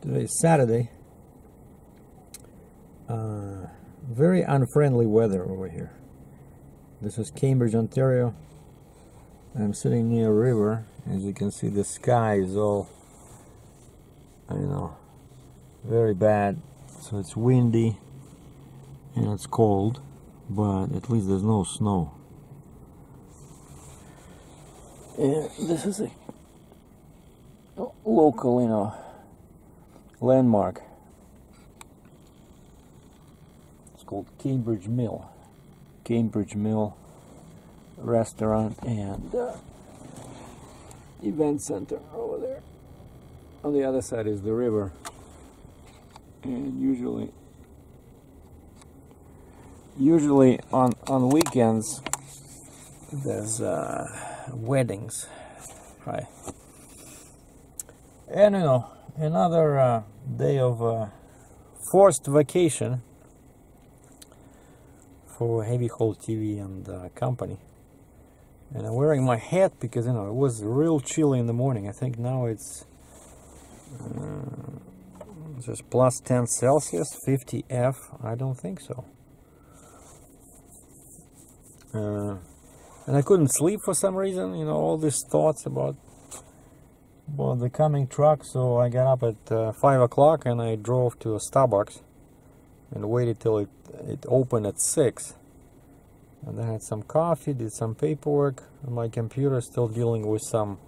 Today is Saturday. Very unfriendly weather over here. This is Cambridge, Ontario. I'm sitting near a river. As you can see, the sky is all, very bad. So it's windy and it's cold, but at least there's no snow. And this is a local, landmark. It's called Cambridge Mill. Cambridge Mill restaurant and event center over there. On the other side is the river. And usually on weekends there's weddings. Hi. And another day of forced vacation for Heavy Haul TV and company. And I'm wearing my hat because it was real chilly in the morning. I think now it's just plus 10 Celsius, 50 F. I don't think so. And I couldn't sleep for some reason. All these thoughts about the coming truck. So I got up at 5 o'clock and I drove to a Starbucks and waited till it opened at 6. And then I had some coffee, did some paperwork on my computer, still dealing with some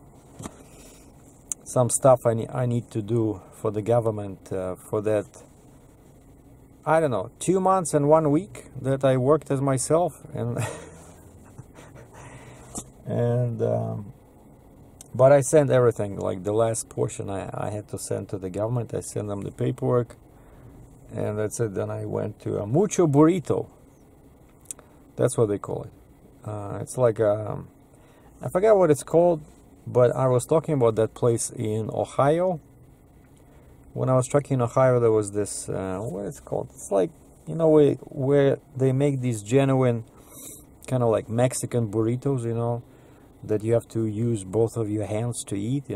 stuff I need to do for the government for that, 2 months and 1 week that I worked as myself. And but I sent everything, like the last portion I had to send to the government. I sent them the paperwork, and that's it. Then I went to a Mucho Burrito. That's what they call it. It's like I forgot what it's called, but I was talking about that place in Ohio. When I was trucking in Ohio, there was this what it's called. It's like where they make these genuine kind of like Mexican burritos, that you have to use both of your hands to eat,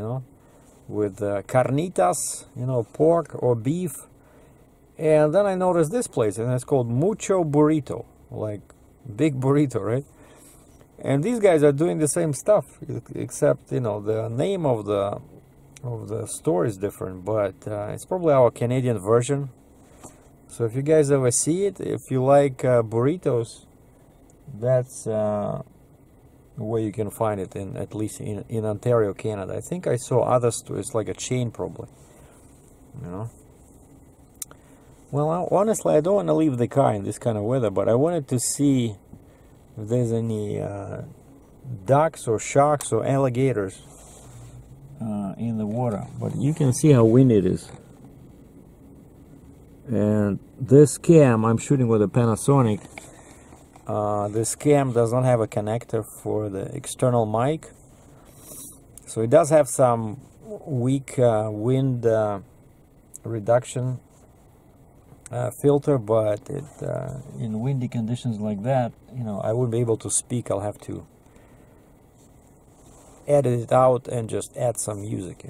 with carnitas, pork or beef. And then I noticed this place, and it's called Mucho Burrito, like big burrito, right? And these guys are doing the same stuff, except the name of the store is different, but it's probably our Canadian version. So if you guys ever see it, if you like burritos, that's where you can find it, at least in Ontario, Canada. I think I saw other stores, like a chain probably. Well, honestly, I don't want to leave the car in this kind of weather, but I wanted to see if there's any ducks or sharks or alligators in the water. But you can see how windy it is. And this cam, I'm shooting with a Panasonic. This cam does not have a connector for the external mic. So it does have some weak wind reduction filter, but in windy conditions like that, I wouldn't be able to speak. I'll have to edit it out and just add some music,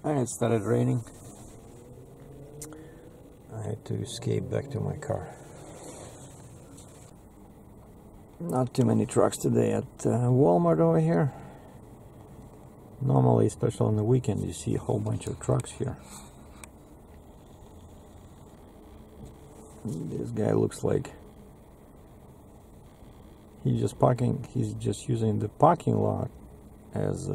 and it started raining. I had to escape back to my car. Not too many trucks today at Walmart over here. Normally, especially on the weekend, you see a whole bunch of trucks here. This guy looks like he's just using the parking lot as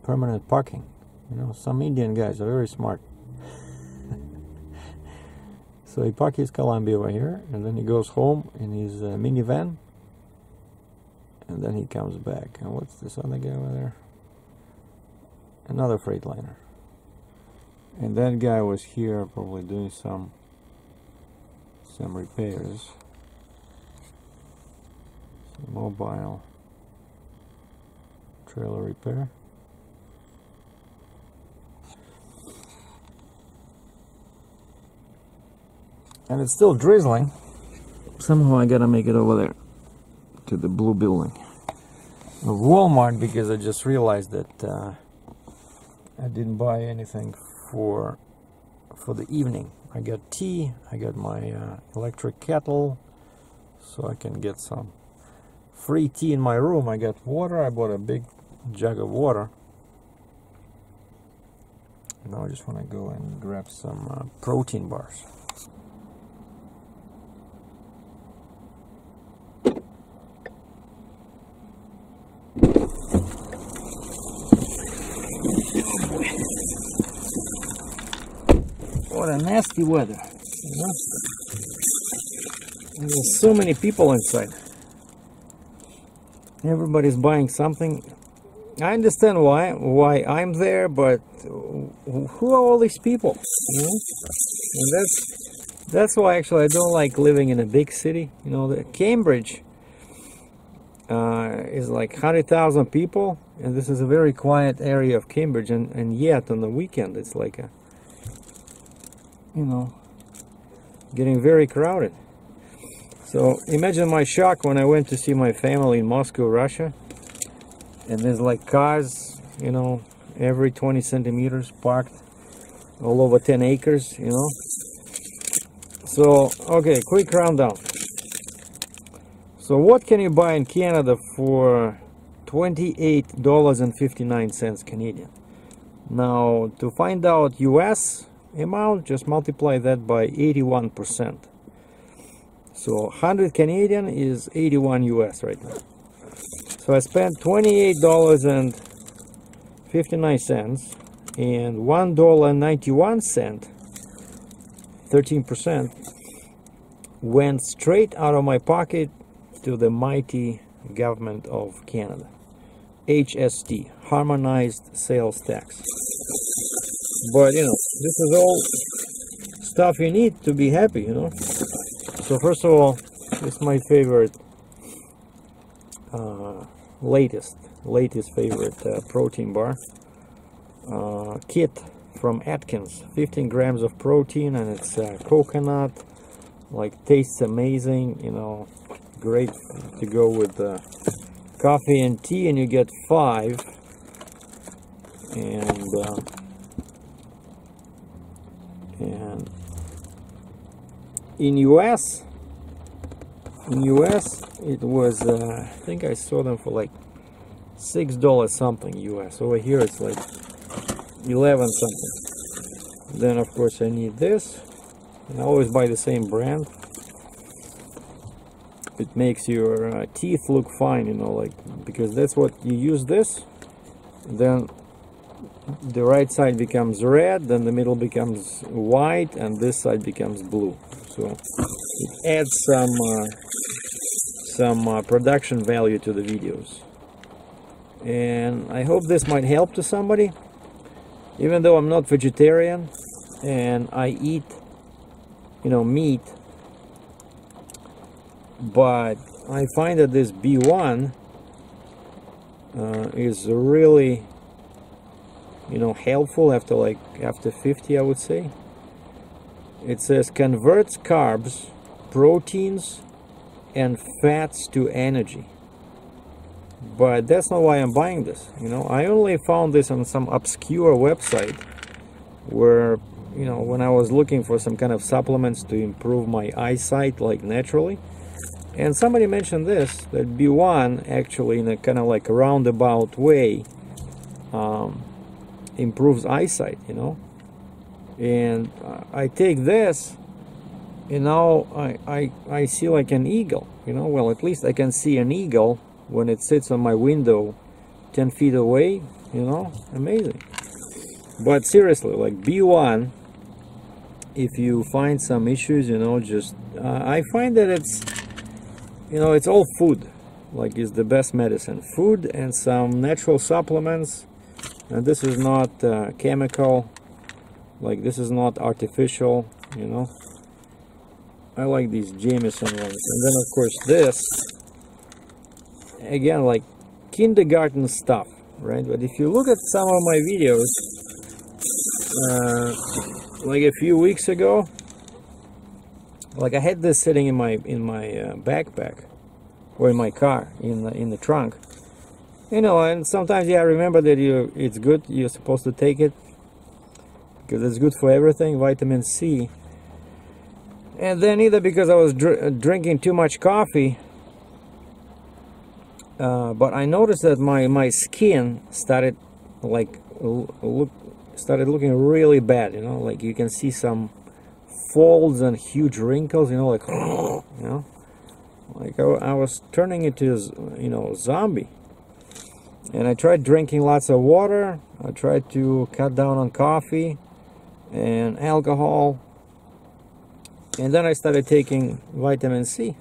permanent parking. You know, some Indian guys are very smart. So he parks his Columbia over here, and then he goes home in his minivan, and then he comes back. And what's this other guy over there? Another Freightliner. And that guy was here probably doing some repairs. Some mobile trailer repair. And it's still drizzling. Somehow I gotta make it over there to the blue building of Walmart, because I just realized that I didn't buy anything for the evening. I got tea, I got my electric kettle, so I can get some free tea in my room. I got water, I bought a big jug of water. Now I just want to go and grab some protein bars. What a nasty weather, you know? There's so many people inside. Everybody's buying something. I understand why I'm there, but who are all these people? You know? And that's why actually I don't like living in a big city. You know, Cambridge is like 100,000 people, and this is a very quiet area of Cambridge, and yet on the weekend it's like a, you know, getting very crowded. So imagine my shock when I went to see my family in Moscow, Russia, and there's like cars, you know, every 20 centimeters parked all over 10 acres, you know. So, okay, quick rundown. So what can you buy in Canada for $28.59 Canadian? Now, to find out US amount, just multiply that by 81%. So 100 Canadian is 81 US right now. So I spent $28.59, and $1.91, 13%, went straight out of my pocket to the mighty government of Canada. HST, Harmonized Sales Tax. But you know, this is all stuff you need to be happy, you know. So first of all, this is my favorite, latest favorite protein bar kit from Atkins. 15 grams of protein, and it's coconut, like tastes amazing, you know, great to go with coffee and tea, and you get 5. And in US it was I think I saw them for like $6 something US. Over here it's like 11 something. Then of course I need this. I always buy the same brand. It makes your teeth look fine, you know, like, because that's what you use this, then the right side becomes red, then the middle becomes white, and this side becomes blue. So it adds some production value to the videos. And I hope this might help to somebody, even though I'm not vegetarian and I eat, you know, meat. But I find that this B1 is really, you know, helpful after 50, I would say. It says converts carbs, proteins, and fats to energy. but that's not why I'm buying this. You know, I only found this on some obscure website where, you know, when I was looking for some kind of supplements to improve my eyesight, like naturally, and somebody mentioned this, that B1 actually in a kind of like roundabout way improves eyesight, you know. And I take this, and now I see like an eagle, you know. Well, at least I can see an eagle when it sits on my window 10 feet away, you know. Amazing. But seriously, like B1, if you find some issues, you know, just I find that it's, you know, it's all food. Like, it's the best medicine. Food and some natural supplements. And this is not chemical, like this is not artificial, you know. I like these Jameson ones. And then of course this, again, like kindergarten stuff, right? But if you look at some of my videos, like a few weeks ago, like I had this sitting in my backpack, or in my car, in the trunk. You know, and sometimes, yeah, I remember that it's good, you're supposed to take it, because it's good for everything, vitamin C. And then either because I was drinking too much coffee, but I noticed that my skin started like looking really bad, you know, like you can see some folds and huge wrinkles, you know, like, you know, like I was turning into, you know, zombie. And I tried drinking lots of water. I tried to cut down on coffee and alcohol. And then I started taking vitamin C.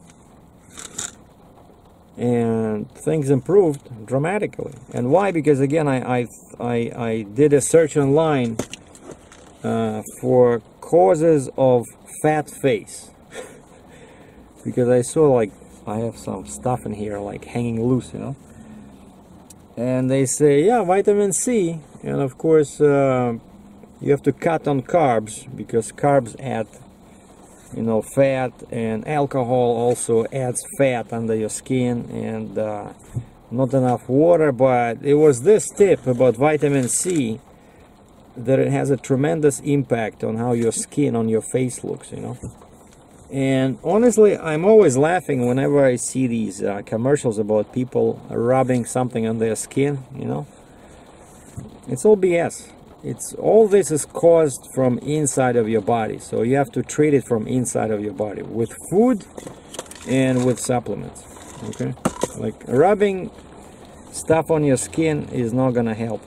And things improved dramatically. And why? Because again, I did a search online for causes of fat face. Because I saw, like, I have some stuff in here like hanging loose, you know. And they say, yeah, vitamin C, and of course you have to cut on carbs, because carbs add, you know, fat, and alcohol also adds fat under your skin, and not enough water. But it was this tip about vitamin C that it has a tremendous impact on how your skin, on your face looks, you know. And honestly, I'm always laughing whenever I see these commercials about people rubbing something on their skin, you know. It's all BS. All this is caused from inside of your body. So you have to treat it from inside of your body with food and with supplements, okay? Like rubbing stuff on your skin is not gonna help.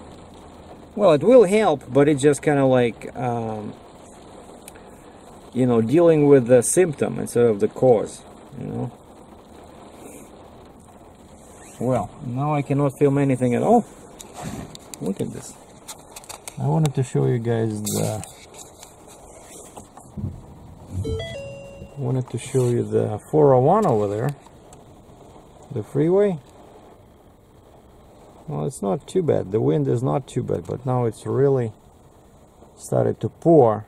Well, it will help, but it's just kind of like, you know, dealing with the symptom instead of the cause, you know. Well, now I cannot film anything at all. Look at this. I wanted to show you guys the 401 over there, the freeway. Well, it's not too bad. The wind is not too bad, but now it's really started to pour.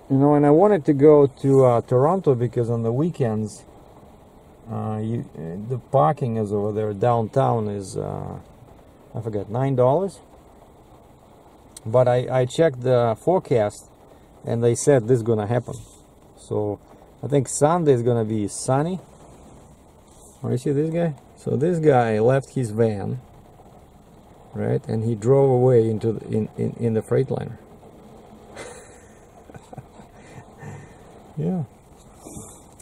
You know, and I wanted to go to Toronto because on the weekends, the parking is over there downtown is, I forgot, $9. But I checked the forecast, and they said this is gonna happen. So I think Sunday is gonna be sunny. Oh, you see this guy? So this guy left his van, right, and he drove away into in the Freightliner. Yeah,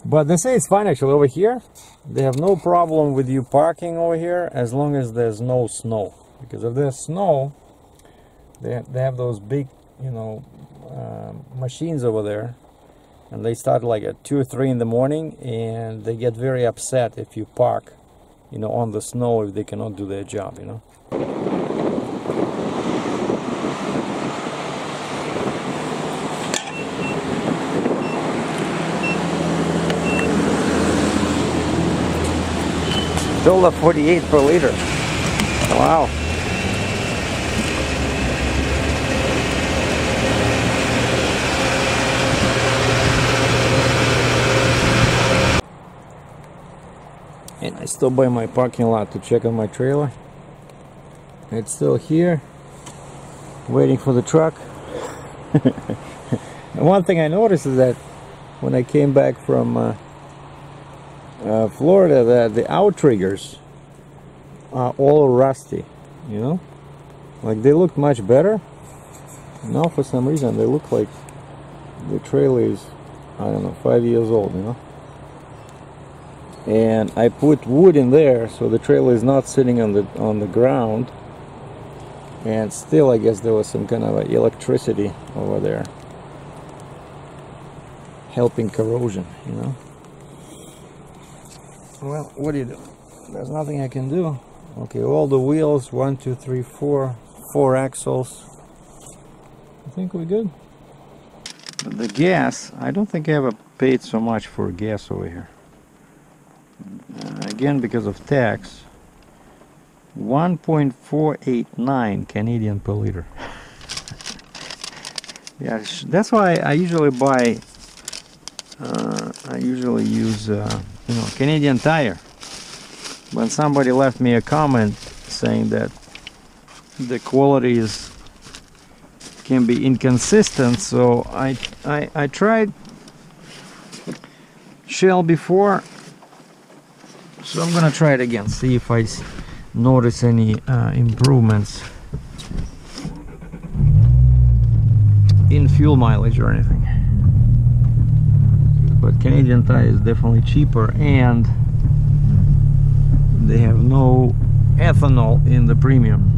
but they say it's fine actually over here. They have no problem with you parking over here as long as there's no snow. Because if there's snow, they have those big, you know, machines over there, and they start like at 2 or 3 in the morning, and they get very upset if you park, you know, on the snow if they cannot do their job, you know. $1.48 per liter. Wow. And I stopped by my parking lot to check on my trailer. It's still here, waiting for the truck. And one thing I noticed is that when I came back from Florida, that the outriggers are all rusty, you know? Like they look much better. Now for some reason they look like the trailer is, I don't know, 5 years old, you know? And I put wood in there so the trailer is not sitting on the ground. And still I guess there was some kind of electricity over there helping corrosion, you know? Well, what do you do? There's nothing I can do. Okay, all the wheels, 1, 2, 3, 4 axles. I think we're good. But the gas, I don't think I ever paid so much for gas over here. Again, because of tax, 1.489 Canadian per liter. Yeah, that's why I usually buy. I usually use, you know, Canadian Tire. When somebody left me a comment saying that the quality can be inconsistent, so I tried Shell before, so I'm gonna try it again, see if I notice any improvements in fuel mileage or anything. But Canadian Tire is definitely cheaper, and they have no ethanol in the premium.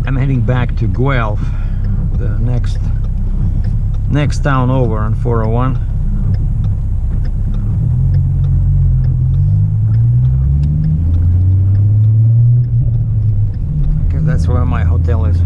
I'm heading back to Guelph, the next town over on 401. That's where my hotel is.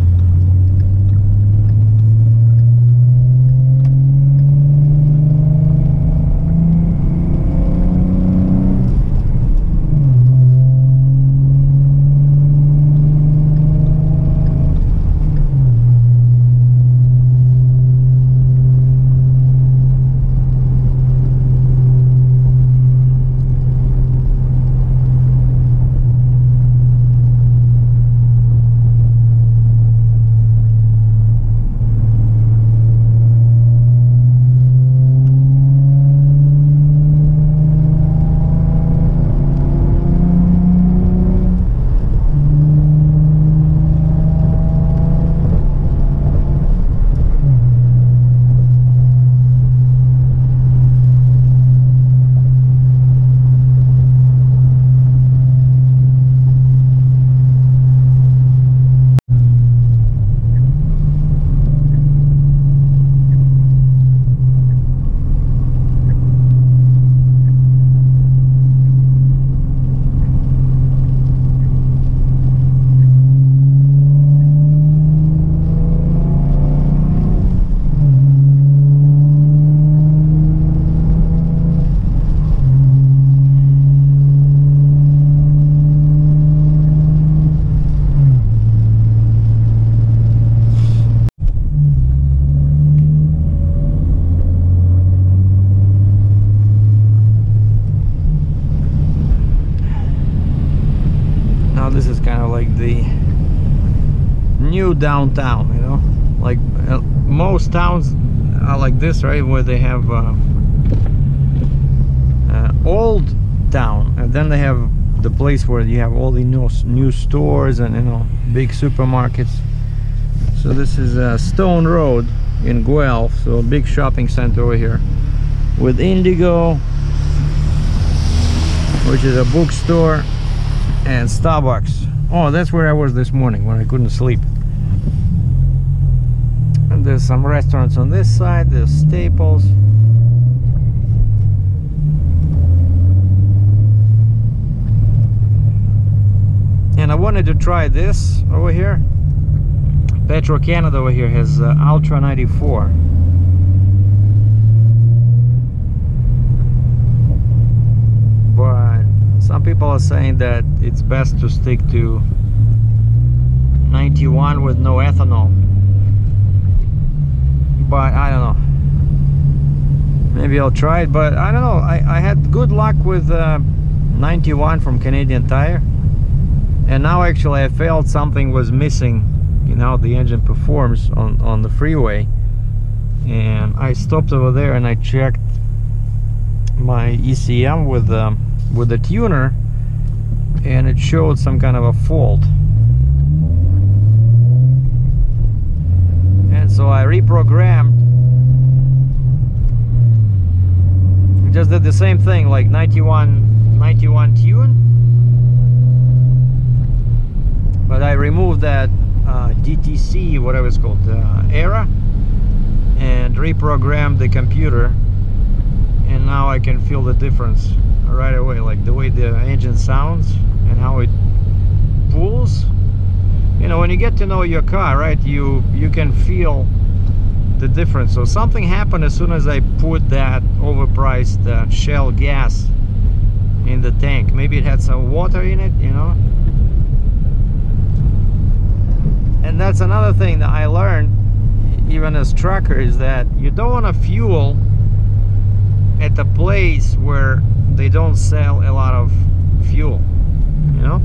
This is kind of like the new downtown, you know, like most towns are like this, right, where they have old town, and then they have the place where you have all the new stores and, you know, big supermarkets. So this is Stone Road in Guelph, so a big shopping center over here with Indigo, which is a bookstore, and Starbucks. Oh, that's where I was this morning when I couldn't sleep. And there's some restaurants on this side. There's Staples. And I wanted to try this over here. Petro-Canada over here has Ultra 94. But some people people are saying that it's best to stick to 91 with no ethanol, but I don't know, maybe I'll try it. But I don't know, I had good luck with 91 from Canadian Tire, and now actually I felt something was missing. You know, the engine performs on the freeway, and I stopped over there and I checked my ECM with the tuner, and it showed some kind of a fault, and so I reprogrammed, just did the same thing like 91 tune, but I removed that DTC, whatever it's called, error, and reprogrammed the computer, and now I can feel the difference right away, like the way the engine sounds and how it pulls. You know, when you get to know your car, right, you can feel the difference. So something happened as soon as I put that overpriced Shell gas in the tank. Maybe it had some water in it, you know. And that's another thing that I learned even as trucker, is that you don't want to fuel at a place where they don't sell a lot of fuel, you know.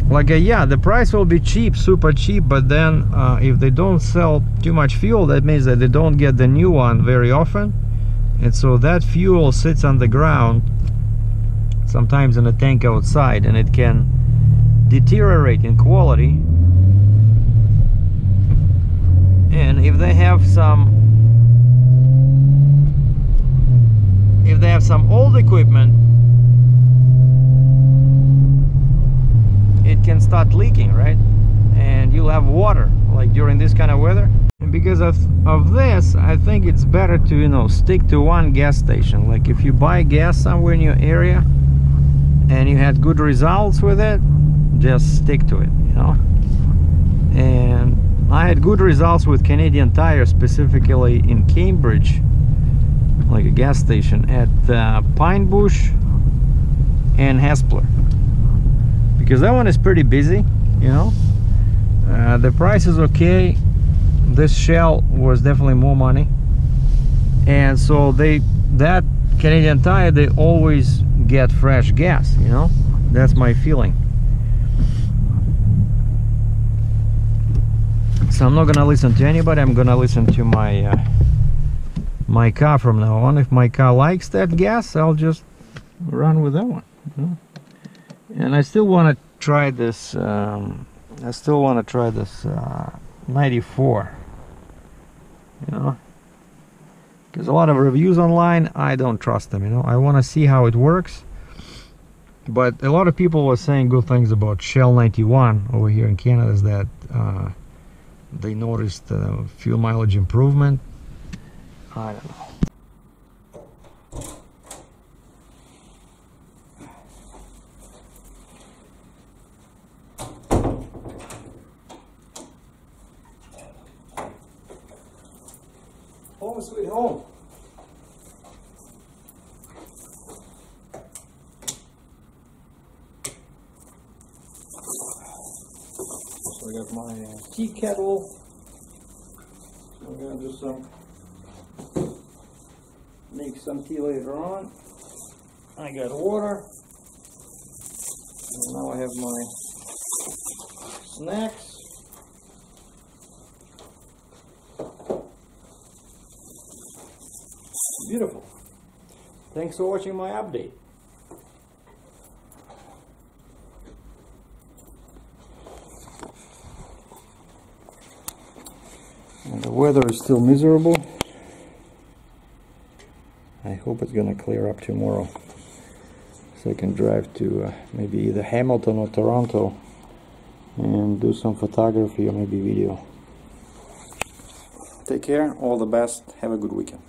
Like yeah, the price will be cheap, super cheap, but then if they don't sell too much fuel, that means that they don't get the new one very often, and so that fuel sits on the ground, sometimes in a tank outside, and it can deteriorate in quality. And if they have some old equipment, it can start leaking, right? And you'll have water like during this kind of weather. And because of this, I think it's better to, you know, stick to one gas station. Like if you buy gas somewhere in your area and you had good results with it, just stick to it, you know. And I had good results with Canadian Tire, specifically in Cambridge, like a gas station at Pine Bush and Hespeler, because that one is pretty busy, you know. The price is okay. This Shell was definitely more money, and so that Canadian Tire, they always get fresh gas, you know. That's my feeling. So I'm not gonna listen to anybody. I'm gonna listen to my car from now on. If my car likes that gas, I'll just run with that one, you know? And I still want to try this. I still want to try this 94. You know, because a lot of reviews online, I don't trust them. You know, I want to see how it works. But a lot of people were saying good things about Shell 91 over here in Canada. Is that they noticed fuel mileage improvement. I don't know. Home sweet home. So I got my tea kettle. So I'm gonna do make some tea later on. I got water. And now I have my snacks. Beautiful. Thanks for watching my update. And the weather is still miserable. I hope it's gonna clear up tomorrow, so I can drive to maybe either Hamilton or Toronto and do some photography or maybe video. Take care, all the best, have a good weekend.